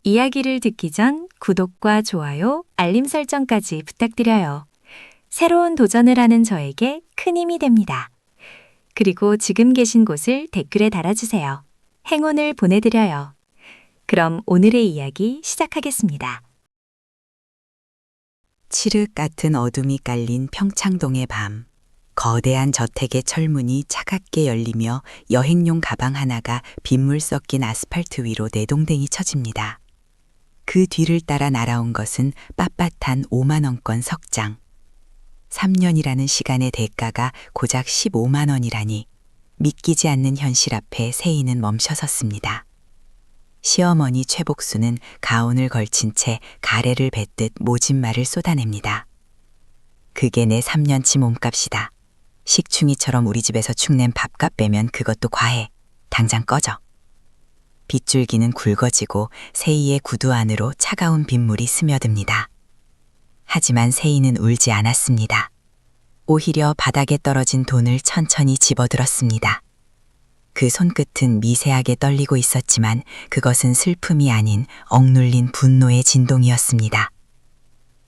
이야기를 듣기 전 구독과 좋아요, 알림 설정까지 부탁드려요. 새로운 도전을 하는 저에게 큰 힘이 됩니다. 그리고 지금 계신 곳을 댓글에 달아주세요. 행운을 보내드려요. 그럼 오늘의 이야기 시작하겠습니다. 칠흑 같은 어둠이 깔린 평창동의 밤. 거대한 저택의 철문이 차갑게 열리며 여행용 가방 하나가 빗물 섞인 아스팔트 위로 내동댕이 쳐집니다. 그 뒤를 따라 날아온 것은 빳빳한 5만 원권 석장. 3년이라는 시간의 대가가 고작 15만 원이라니 믿기지 않는 현실 앞에 세희는 멈춰섰습니다. 시어머니 최복수는 가운을 걸친 채 가래를 뱉듯 모진말을 쏟아냅니다. 그게 내 3년치 몸값이다. 식충이처럼 우리 집에서 축낸 밥값 빼면 그것도 과해. 당장 꺼져. 빗줄기는 굵어지고 세희의 구두 안으로 차가운 빗물이 스며듭니다. 하지만 세희는 울지 않았습니다. 오히려 바닥에 떨어진 돈을 천천히 집어들었습니다. 그 손끝은 미세하게 떨리고 있었지만 그것은 슬픔이 아닌 억눌린 분노의 진동이었습니다.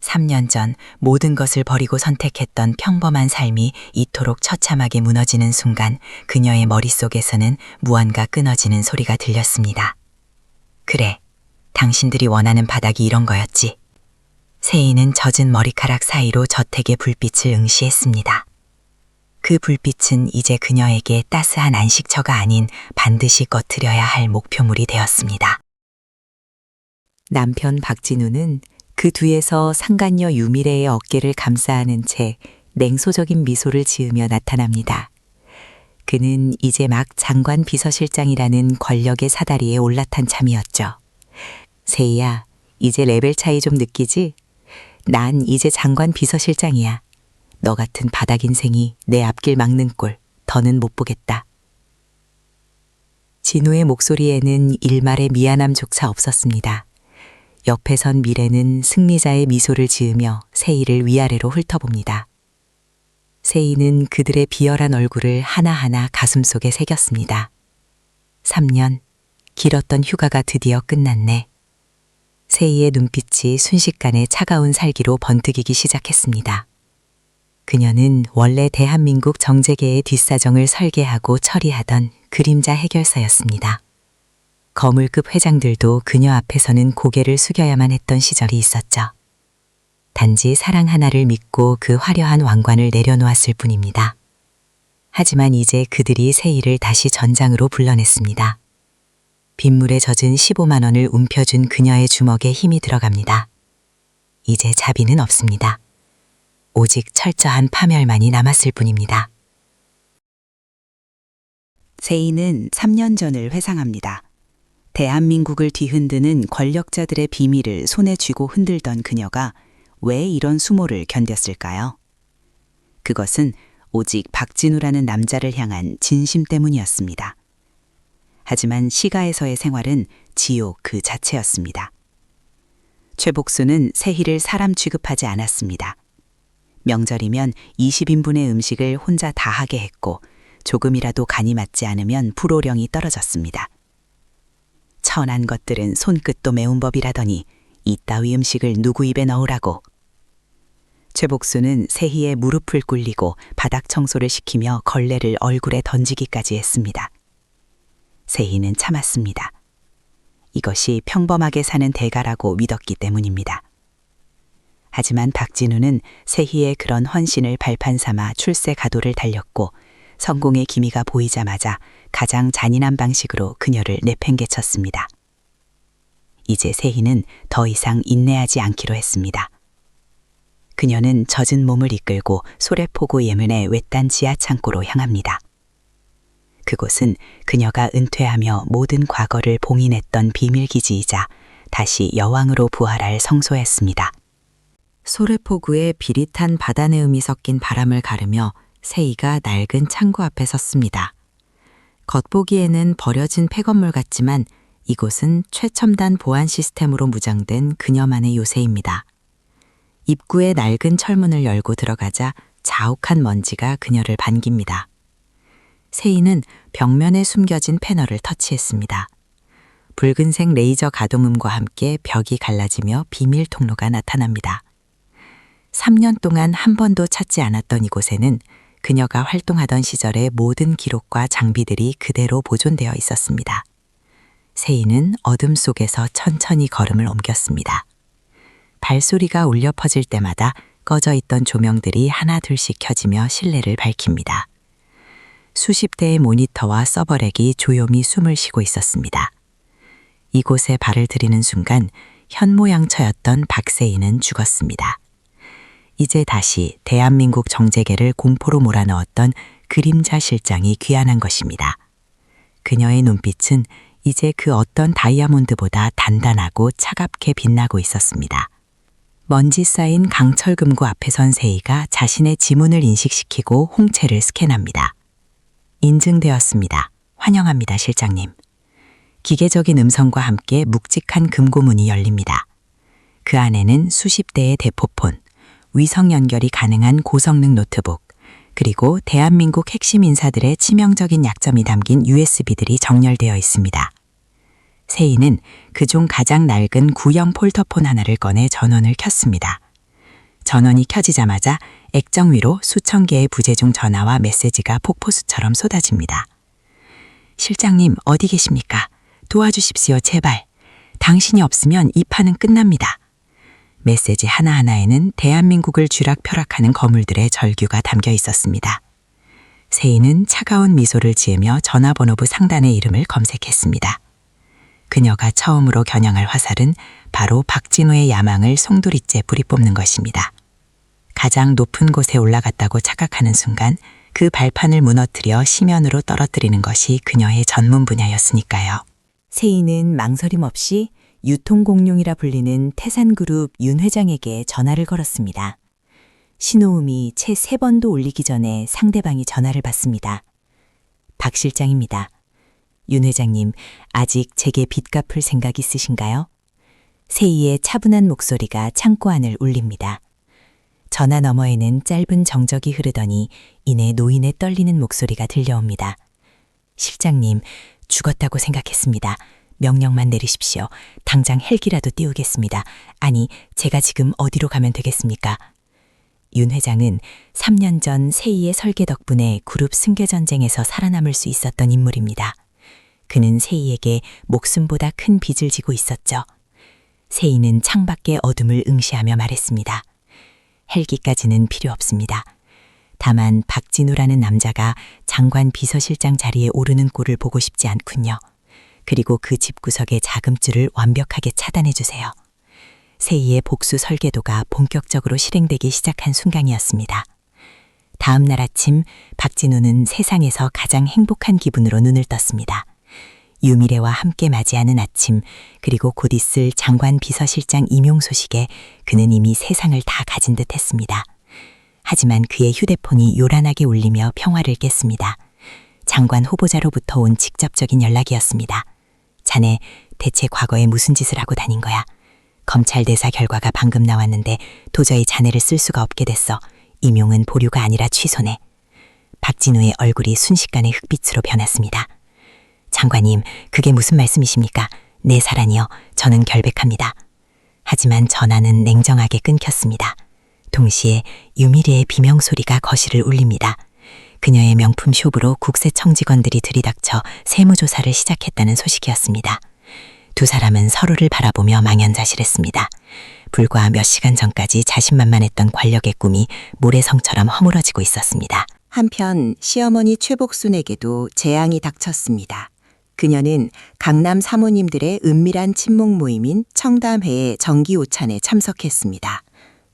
3년 전 모든 것을 버리고 선택했던 평범한 삶이 이토록 처참하게 무너지는 순간 그녀의 머릿속에서는 무언가 끊어지는 소리가 들렸습니다. 그래, 당신들이 원하는 바닥이 이런 거였지. 세희는 젖은 머리카락 사이로 저택의 불빛을 응시했습니다. 그 불빛은 이제 그녀에게 따스한 안식처가 아닌 반드시 꺼트려야 할 목표물이 되었습니다. 남편 박진우는 그 뒤에서 상간녀 유미래의 어깨를 감싸 안은 채 냉소적인 미소를 지으며 나타납니다. 그는 이제 막 장관 비서실장이라는 권력의 사다리에 올라탄 참이었죠. 세희야, 이제 레벨 차이 좀 느끼지? 난 이제 장관 비서실장이야. 너 같은 바닥 인생이 내 앞길 막는 꼴 더는 못 보겠다. 진우의 목소리에는 일말의 미안함조차 없었습니다. 옆에 선 미래는 승리자의 미소를 지으며 세희를 위아래로 훑어봅니다. 세희는 그들의 비열한 얼굴을 하나하나 가슴속에 새겼습니다. 3년, 길었던 휴가가 드디어 끝났네. 세희의 눈빛이 순식간에 차가운 살기로 번뜩이기 시작했습니다. 그녀는 원래 대한민국 정재계의 뒷사정을 설계하고 처리하던 그림자 해결사였습니다. 거물급 회장들도 그녀 앞에서는 고개를 숙여야만 했던 시절이 있었죠. 단지 사랑 하나를 믿고 그 화려한 왕관을 내려놓았을 뿐입니다. 하지만 이제 그들이 세희를 다시 전장으로 불러냈습니다. 빗물에 젖은 15만 원을 움켜준 그녀의 주먹에 힘이 들어갑니다. 이제 자비는 없습니다. 오직 철저한 파멸만이 남았을 뿐입니다. 세희는 3년 전을 회상합니다. 대한민국을 뒤흔드는 권력자들의 비밀을 손에 쥐고 흔들던 그녀가 왜 이런 수모를 견뎠을까요? 그것은 오직 박진우라는 남자를 향한 진심 때문이었습니다. 하지만 시가에서의 생활은 지옥 그 자체였습니다. 최복수는 세희를 사람 취급하지 않았습니다. 명절이면 20인분의 음식을 혼자 다 하게 했고 조금이라도 간이 맞지 않으면 불호령이 떨어졌습니다. 천한 것들은 손끝도 매운 법이라더니 이따위 음식을 누구 입에 넣으라고. 최복수는 세희의 무릎을 꿇리고 바닥 청소를 시키며 걸레를 얼굴에 던지기까지 했습니다. 세희는 참았습니다. 이것이 평범하게 사는 대가라고 믿었기 때문입니다. 하지만 박진우는 세희의 그런 헌신을 발판 삼아 출세 가도를 달렸고 성공의 기미가 보이자마자 가장 잔인한 방식으로 그녀를 내팽개쳤습니다. 이제 세희는 더 이상 인내하지 않기로 했습니다. 그녀는 젖은 몸을 이끌고 소래포구 예문의 외딴 지하 창고로 향합니다. 그곳은 그녀가 은퇴하며 모든 과거를 봉인했던 비밀기지이자 다시 여왕으로 부활할 성소였습니다. 소래포구의 비릿한 바다내음이 섞인 바람을 가르며 세희가 낡은 창고 앞에 섰습니다. 겉보기에는 버려진 폐건물 같지만 이곳은 최첨단 보안 시스템으로 무장된 그녀만의 요새입니다. 입구의 낡은 철문을 열고 들어가자 자욱한 먼지가 그녀를 반깁니다. 세희는 벽면에 숨겨진 패널을 터치했습니다. 붉은색 레이저 가동음과 함께 벽이 갈라지며 비밀 통로가 나타납니다. 3년 동안 한 번도 찾지 않았던 이곳에는 그녀가 활동하던 시절의 모든 기록과 장비들이 그대로 보존되어 있었습니다. 세이는 어둠 속에서 천천히 걸음을 옮겼습니다. 발소리가 울려 퍼질 때마다 꺼져 있던 조명들이 하나 둘씩 켜지며 실내를 밝힙니다. 수십 대의 모니터와 서버렉이 조용히 숨을 쉬고 있었습니다. 이곳에 발을 들이는 순간 현모양처였던 박세희는 죽었습니다. 이제 다시 대한민국 정재계를 공포로 몰아넣었던 그림자 실장이 귀환한 것입니다. 그녀의 눈빛은 이제 그 어떤 다이아몬드보다 단단하고 차갑게 빛나고 있었습니다. 먼지 쌓인 강철금고 앞에 선 세희가 자신의 지문을 인식시키고 홍채를 스캔합니다. 인증되었습니다. 환영합니다, 실장님. 기계적인 음성과 함께 묵직한 금고문이 열립니다. 그 안에는 수십 대의 대포폰, 위성 연결이 가능한 고성능 노트북, 그리고 대한민국 핵심 인사들의 치명적인 약점이 담긴 USB들이 정렬되어 있습니다. 세희는 그중 가장 낡은 구형 폴더폰 하나를 꺼내 전원을 켰습니다. 전원이 켜지자마자 액정 위로 수천 개의 부재중 전화와 메시지가 폭포수처럼 쏟아집니다. 실장님, 어디 계십니까? 도와주십시오, 제발. 당신이 없으면 이 판은 끝납니다. 메시지 하나하나에는 대한민국을 쥐락펴락하는 거물들의 절규가 담겨 있었습니다. 세희는 차가운 미소를 지으며 전화번호부 상단의 이름을 검색했습니다. 그녀가 처음으로 겨냥할 화살은 바로 박진우의 야망을 송두리째 뿌리 뽑는 것입니다. 가장 높은 곳에 올라갔다고 착각하는 순간 그 발판을 무너뜨려 심연으로 떨어뜨리는 것이 그녀의 전문 분야였으니까요. 세희는 망설임 없이 유통공룡이라 불리는 태산그룹 윤 회장에게 전화를 걸었습니다. 신호음이 채 3번도 울리기 전에 상대방이 전화를 받습니다. 박 실장입니다. 윤 회장님, 아직 제게 빚 갚을 생각 있으신가요? 세희의 차분한 목소리가 창고 안을 울립니다. 전화 너머에는 짧은 정적이 흐르더니 이내 노인의 떨리는 목소리가 들려옵니다. 실장님, 죽었다고 생각했습니다. 명령만 내리십시오. 당장 헬기라도 띄우겠습니다. 아니, 제가 지금 어디로 가면 되겠습니까? 윤 회장은 3년 전 세희의 설계 덕분에 그룹 승계 전쟁에서 살아남을 수 있었던 인물입니다. 그는 세희에게 목숨보다 큰 빚을 지고 있었죠. 세희는 창밖의 어둠을 응시하며 말했습니다. 헬기까지는 필요 없습니다. 다만 박진우라는 남자가 장관 비서실장 자리에 오르는 꼴을 보고 싶지 않군요. 그리고 그 집구석의 자금줄을 완벽하게 차단해 주세요. 세희의 복수 설계도가 본격적으로 실행되기 시작한 순간이었습니다. 다음 날 아침 박진우는 세상에서 가장 행복한 기분으로 눈을 떴습니다. 유미래와 함께 맞이하는 아침, 그리고 곧 있을 장관 비서실장 임용 소식에 그는 이미 세상을 다 가진 듯 했습니다. 하지만 그의 휴대폰이 요란하게 울리며 평화를 깼습니다. 장관 후보자로부터 온 직접적인 연락이었습니다. 자네, 대체 과거에 무슨 짓을 하고 다닌 거야? 검찰 대사 결과가 방금 나왔는데 도저히 자네를 쓸 수가 없게 됐어. 임용은 보류가 아니라 취소네. 박진우의 얼굴이 순식간에 흑빛으로 변했습니다. 장관님, 그게 무슨 말씀이십니까? 내 사란이요. 저는 결백합니다. 하지만 전화는 냉정하게 끊겼습니다. 동시에 유미리의 비명소리가 거실을 울립니다. 그녀의 명품 숍으로 국세청 직원들이 들이닥쳐 세무조사를 시작했다는 소식이었습니다. 두 사람은 서로를 바라보며 망연자실했습니다. 불과 몇 시간 전까지 자신만만했던 권력의 꿈이 모래성처럼 허물어지고 있었습니다. 한편 시어머니 최복순에게도 재앙이 닥쳤습니다. 그녀는 강남 사모님들의 은밀한 친목 모임인 청담회의 정기 오찬에 참석했습니다.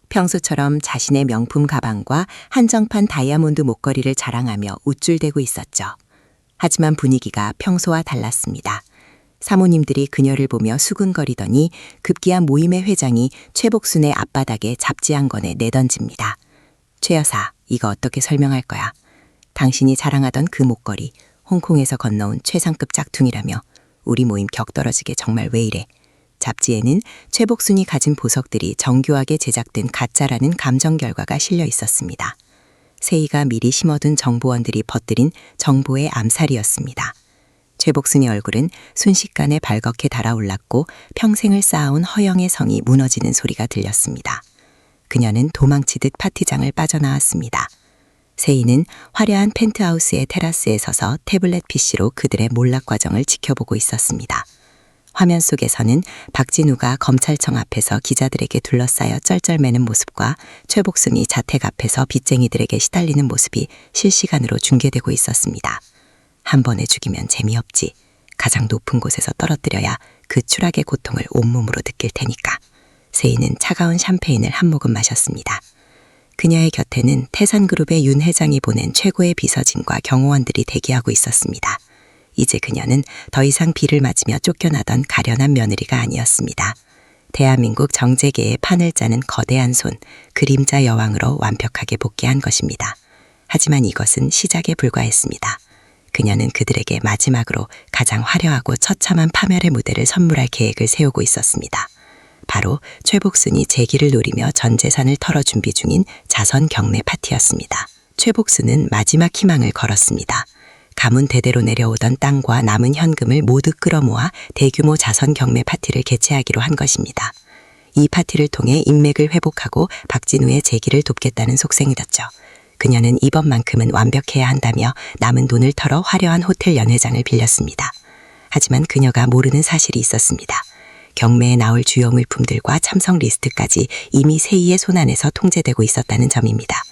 평소처럼 자신의 명품 가방과 한정판 다이아몬드 목걸이를 자랑하며 우쭐대고 있었죠. 하지만 분위기가 평소와 달랐습니다. 사모님들이 그녀를 보며 수근거리더니 급기야 모임의 회장이 최복순의 앞바닥에 잡지 한 권에 내던집니다. 최 여사, 이거 어떻게 설명할 거야? 당신이 자랑하던 그 목걸이, 홍콩에서 건너온 최상급 짝퉁이라며 우리 모임 격떨어지게 정말 왜 이래? 잡지에는 최복순이 가진 보석들이 정교하게 제작된 가짜라는 감정 결과가 실려 있었습니다. 세희가 미리 심어둔 정보원들이 퍼뜨린 정보의 암살이었습니다. 최복순의 얼굴은 순식간에 발갛게 달아올랐고 평생을 쌓아온 허영의 성이 무너지는 소리가 들렸습니다. 그녀는 도망치듯 파티장을 빠져나왔습니다. 세희는 화려한 펜트하우스의 테라스에 서서 태블릿 PC로 그들의 몰락 과정을 지켜보고 있었습니다. 화면 속에서는 박진우가 검찰청 앞에서 기자들에게 둘러싸여 쩔쩔매는 모습과 최복순이 자택 앞에서 빚쟁이들에게 시달리는 모습이 실시간으로 중계되고 있었습니다. 한 번에 죽이면 재미없지. 가장 높은 곳에서 떨어뜨려야 그 추락의 고통을 온몸으로 느낄 테니까. 세희는 차가운 샴페인을 한 모금 마셨습니다. 그녀의 곁에는 태산그룹의 윤 회장이 보낸 최고의 비서진과 경호원들이 대기하고 있었습니다. 이제 그녀는 더 이상 비를 맞으며 쫓겨나던 가련한 며느리가 아니었습니다. 대한민국 정재계의 판을 짜는 거대한 손, 그림자 여왕으로 완벽하게 복귀한 것입니다. 하지만 이것은 시작에 불과했습니다. 그녀는 그들에게 마지막으로 가장 화려하고 처참한 파멸의 무대를 선물할 계획을 세우고 있었습니다. 바로 최복순이 재기를 노리며 전 재산을 털어 준비 중인 자선 경매 파티였습니다. 최복순은 마지막 희망을 걸었습니다. 가문 대대로 내려오던 땅과 남은 현금을 모두 끌어모아 대규모 자선 경매 파티를 개최하기로 한 것입니다. 이 파티를 통해 인맥을 회복하고 박진우의 재기를 돕겠다는 속셈이었죠. 그녀는 이번만큼은 완벽해야 한다며 남은 돈을 털어 화려한 호텔 연회장을 빌렸습니다. 하지만 그녀가 모르는 사실이 있었습니다. 경매에 나올 주요 물품들과 참석 리스트까지 이미 세희의 손안에서 통제되고 있었다는 점입니다.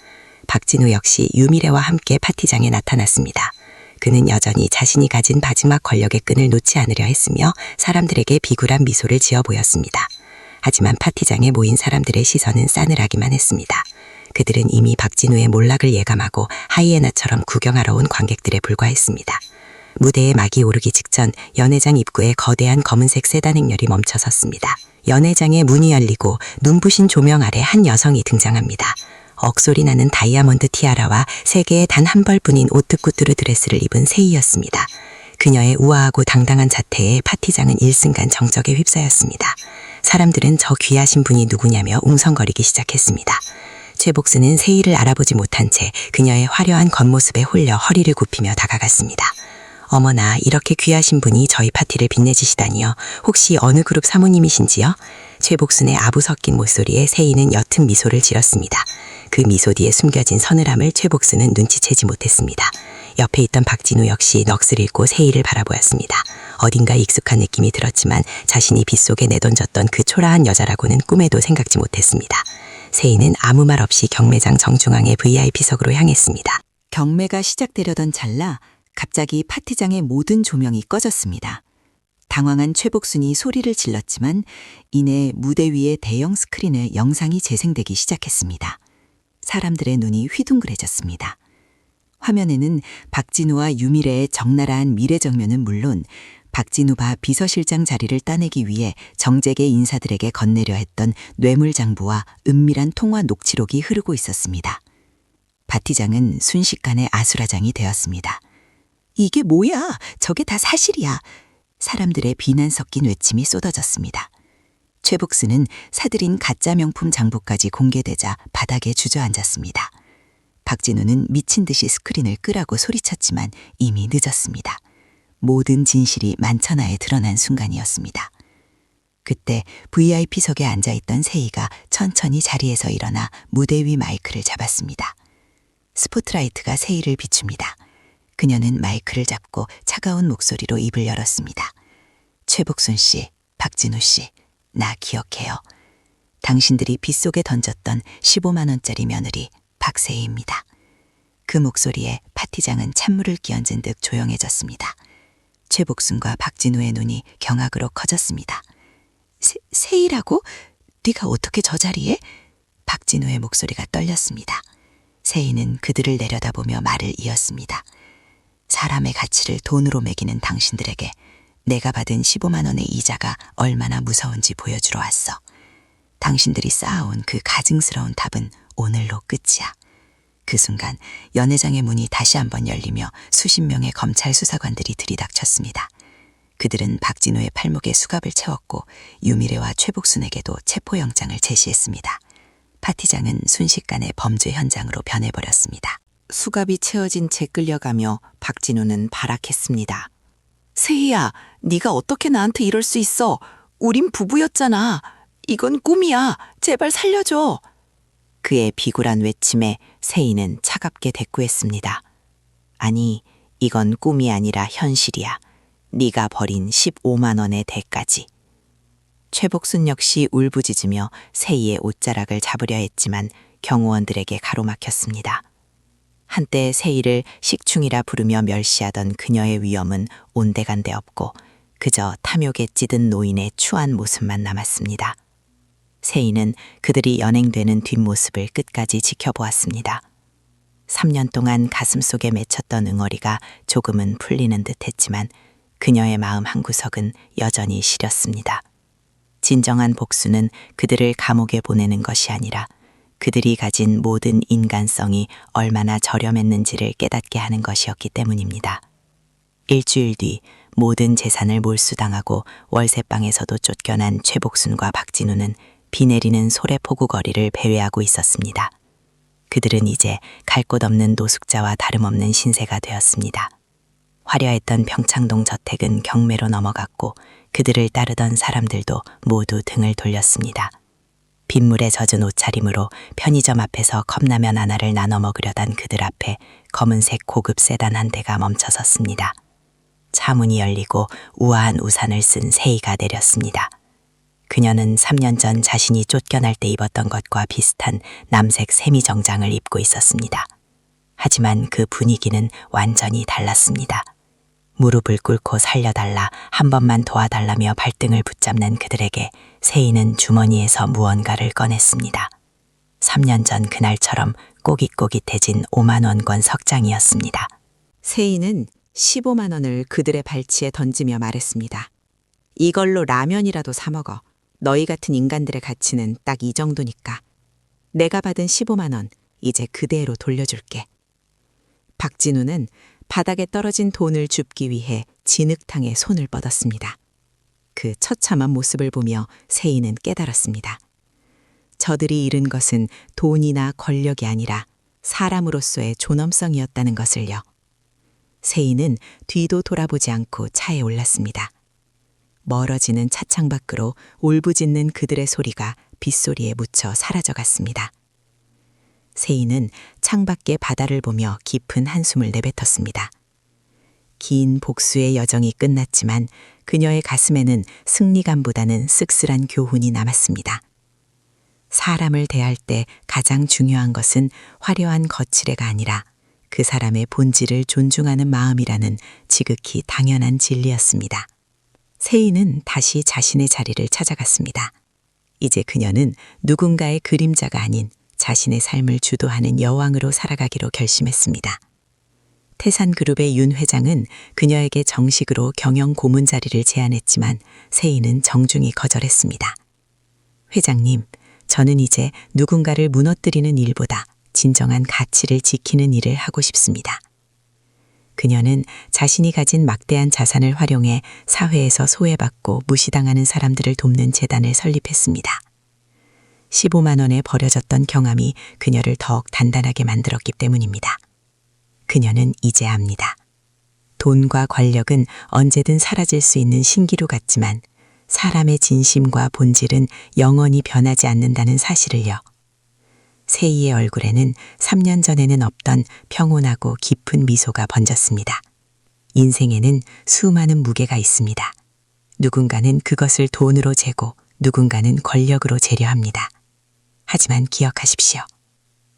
박진우 역시 유미래와 함께 파티장에 나타났습니다. 그는 여전히 자신이 가진 마지막 권력의 끈을 놓지 않으려 했으며 사람들에게 비굴한 미소를 지어 보였습니다. 하지만 파티장에 모인 사람들의 시선은 싸늘하기만 했습니다. 그들은 이미 박진우의 몰락을 예감하고 하이에나처럼 구경하러 온 관객들에 불과했습니다. 무대에 막이 오르기 직전 연회장 입구에 거대한 검은색 세단 행렬이 멈춰섰습니다. 연회장의 문이 열리고 눈부신 조명 아래 한 여성이 등장합니다. 억소리 나는 다이아몬드 티아라와 세계에 단 한 벌뿐인 오트쿠뚜르 드레스를 입은 세희였습니다. 그녀의 우아하고 당당한 자태에 파티장은 일순간 정적에 휩싸였습니다. 사람들은 저 귀하신 분이 누구냐며 웅성거리기 시작했습니다. 최복순은 세희를 알아보지 못한 채 그녀의 화려한 겉모습에 홀려 허리를 굽히며 다가갔습니다. 어머나, 이렇게 귀하신 분이 저희 파티를 빛내주시다니요. 혹시 어느 그룹 사모님이신지요? 최복순의 아부 섞인 목소리에 세희는 옅은 미소를 지었습니다. 그 미소 뒤에 숨겨진 서늘함을 최복순은 눈치채지 못했습니다. 옆에 있던 박진우 역시 넋을 잃고 세희를 바라보았습니다. 어딘가 익숙한 느낌이 들었지만 자신이 빗속에 내던졌던 그 초라한 여자라고는 꿈에도 생각지 못했습니다. 세희는 아무 말 없이 경매장 정중앙의 VIP석으로 향했습니다. 경매가 시작되려던 찰나 갑자기 파티장의 모든 조명이 꺼졌습니다. 당황한 최복순이 소리를 질렀지만 이내 무대 위의 대형 스크린에 영상이 재생되기 시작했습니다. 사람들의 눈이 휘둥그레졌습니다. 화면에는 박진우와 유미래의 적나라한 미래 정면은 물론 박진우바 비서실장 자리를 따내기 위해 정재계 인사들에게 건네려 했던 뇌물장부와 은밀한 통화 녹취록이 흐르고 있었습니다. 파티장은 순식간에 아수라장이 되었습니다. 이게 뭐야? 저게 다 사실이야. 사람들의 비난 섞인 외침이 쏟아졌습니다. 최복순은 사들인 가짜 명품 장부까지 공개되자 바닥에 주저앉았습니다. 박진우는 미친 듯이 스크린을 끄라고 소리쳤지만 이미 늦었습니다. 모든 진실이 만천하에 드러난 순간이었습니다. 그때 VIP석에 앉아있던 세희가 천천히 자리에서 일어나 무대 위 마이크를 잡았습니다. 스포트라이트가 세희를 비춥니다. 그녀는 마이크를 잡고 차가운 목소리로 입을 열었습니다. 최복순 씨, 박진우 씨, 나 기억해요. 당신들이 빗속에 던졌던 15만 원짜리 며느리 박세희입니다. 그 목소리에 파티장은 찬물을 끼얹은 듯 조용해졌습니다. 최복순과 박진우의 눈이 경악으로 커졌습니다. 세희라고? 네가 어떻게 저 자리에? 박진우의 목소리가 떨렸습니다. 세희는 그들을 내려다보며 말을 이었습니다. 사람의 가치를 돈으로 매기는 당신들에게 내가 받은 15만 원의 이자가 얼마나 무서운지 보여주러 왔어. 당신들이 쌓아온 그 가증스러운 탑은 오늘로 끝이야. 그 순간 연회장의 문이 다시 한번 열리며 수십 명의 검찰 수사관들이 들이닥쳤습니다. 그들은 박진우의 팔목에 수갑을 채웠고 유미래와 최복순에게도 체포영장을 제시했습니다. 파티장은 순식간에 범죄 현장으로 변해버렸습니다. 수갑이 채워진 채 끌려가며 박진우는 발악했습니다. 세희야, 네가 어떻게 나한테 이럴 수 있어? 우린 부부였잖아. 이건 꿈이야. 제발 살려줘. 그의 비굴한 외침에 세희는 차갑게 대꾸했습니다. 아니, 이건 꿈이 아니라 현실이야. 네가 벌인 15만 원의 대까지. 최복순 역시 울부짖으며 세희의 옷자락을 잡으려 했지만 경호원들에게 가로막혔습니다. 한때 세희를 식충이라 부르며 멸시하던 그녀의 위엄은 온데간데 없고 그저 탐욕에 찌든 노인의 추한 모습만 남았습니다. 세희는 그들이 연행되는 뒷모습을 끝까지 지켜보았습니다. 3년 동안 가슴속에 맺혔던 응어리가 조금은 풀리는 듯했지만 그녀의 마음 한구석은 여전히 시렸습니다. 진정한 복수는 그들을 감옥에 보내는 것이 아니라 그들이 가진 모든 인간성이 얼마나 저렴했는지를 깨닫게 하는 것이었기 때문입니다. 일주일 뒤 모든 재산을 몰수당하고 월세방에서도 쫓겨난 최복순과 박진우는 비 내리는 소래포구 거리를 배회하고 있었습니다. 그들은 이제 갈 곳 없는 노숙자와 다름없는 신세가 되었습니다. 화려했던 평창동 저택은 경매로 넘어갔고 그들을 따르던 사람들도 모두 등을 돌렸습니다. 빗물에 젖은 옷차림으로 편의점 앞에서 컵라면 하나를 나눠 먹으려던 그들 앞에 검은색 고급 세단 한 대가 멈춰섰습니다. 차 문이 열리고 우아한 우산을 쓴 세희가 내렸습니다. 그녀는 3년 전 자신이 쫓겨날 때 입었던 것과 비슷한 남색 세미 정장을 입고 있었습니다. 하지만 그 분위기는 완전히 달랐습니다. 무릎을 꿇고 살려달라, 한 번만 도와달라며 발등을 붙잡는 그들에게 세희는 주머니에서 무언가를 꺼냈습니다. 3년 전 그날처럼 꼬깃꼬깃해진 5만 원권 석장이었습니다. 세희는 15만 원을 그들의 발치에 던지며 말했습니다. 이걸로 라면이라도 사 먹어. 너희 같은 인간들의 가치는 딱 이 정도니까. 내가 받은 15만 원 이제 그대로 돌려줄게. 박진우는 바닥에 떨어진 돈을 줍기 위해 진흙탕에 손을 뻗었습니다. 그 처참한 모습을 보며 세희는 깨달았습니다. 저들이 잃은 것은 돈이나 권력이 아니라 사람으로서의 존엄성이었다는 것을요. 세희는 뒤도 돌아보지 않고 차에 올랐습니다. 멀어지는 차창 밖으로 울부짖는 그들의 소리가 빗소리에 묻혀 사라져갔습니다. 세희는 창밖의 바다를 보며 깊은 한숨을 내뱉었습니다. 긴 복수의 여정이 끝났지만 그녀의 가슴에는 승리감보다는 씁쓸한 교훈이 남았습니다. 사람을 대할 때 가장 중요한 것은 화려한 거칠애가 아니라 그 사람의 본질을 존중하는 마음이라는 지극히 당연한 진리였습니다. 세희는 다시 자신의 자리를 찾아갔습니다. 이제 그녀는 누군가의 그림자가 아닌 자신의 삶을 주도하는 여왕으로 살아가기로 결심했습니다. 태산그룹의 윤 회장은 그녀에게 정식으로 경영 고문 자리를 제안했지만 세희는 정중히 거절했습니다. 회장님, 저는 이제 누군가를 무너뜨리는 일보다 진정한 가치를 지키는 일을 하고 싶습니다. 그녀는 자신이 가진 막대한 자산을 활용해 사회에서 소외받고 무시당하는 사람들을 돕는 재단을 설립했습니다. 15만 원에 버려졌던 경험이 그녀를 더욱 단단하게 만들었기 때문입니다. 그녀는 이제 압니다. 돈과 권력은 언제든 사라질 수 있는 신기루 같지만 사람의 진심과 본질은 영원히 변하지 않는다는 사실을요. 세희의 얼굴에는 3년 전에는 없던 평온하고 깊은 미소가 번졌습니다. 인생에는 수많은 무게가 있습니다. 누군가는 그것을 돈으로 재고 누군가는 권력으로 재려 합니다. 하지만 기억하십시오.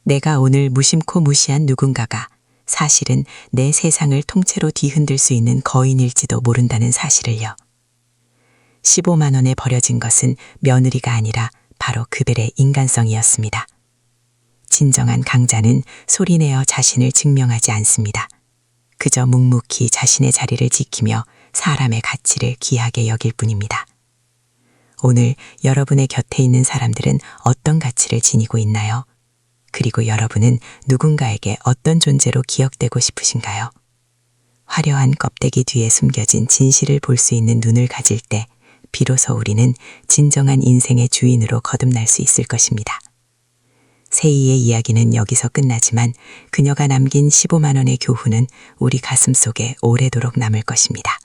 내가 오늘 무심코 무시한 누군가가 사실은 내 세상을 통째로 뒤흔들 수 있는 거인일지도 모른다는 사실을요. 15만 원에 버려진 것은 며느리가 아니라 바로 그벨의 인간성이었습니다. 진정한 강자는 소리내어 자신을 증명하지 않습니다. 그저 묵묵히 자신의 자리를 지키며 사람의 가치를 귀하게 여길 뿐입니다. 오늘 여러분의 곁에 있는 사람들은 어떤 가치를 지니고 있나요? 그리고 여러분은 누군가에게 어떤 존재로 기억되고 싶으신가요? 화려한 껍데기 뒤에 숨겨진 진실을 볼 수 있는 눈을 가질 때 비로소 우리는 진정한 인생의 주인으로 거듭날 수 있을 것입니다. 세희의 이야기는 여기서 끝나지만 그녀가 남긴 15만 원의 교훈은 우리 가슴 속에 오래도록 남을 것입니다.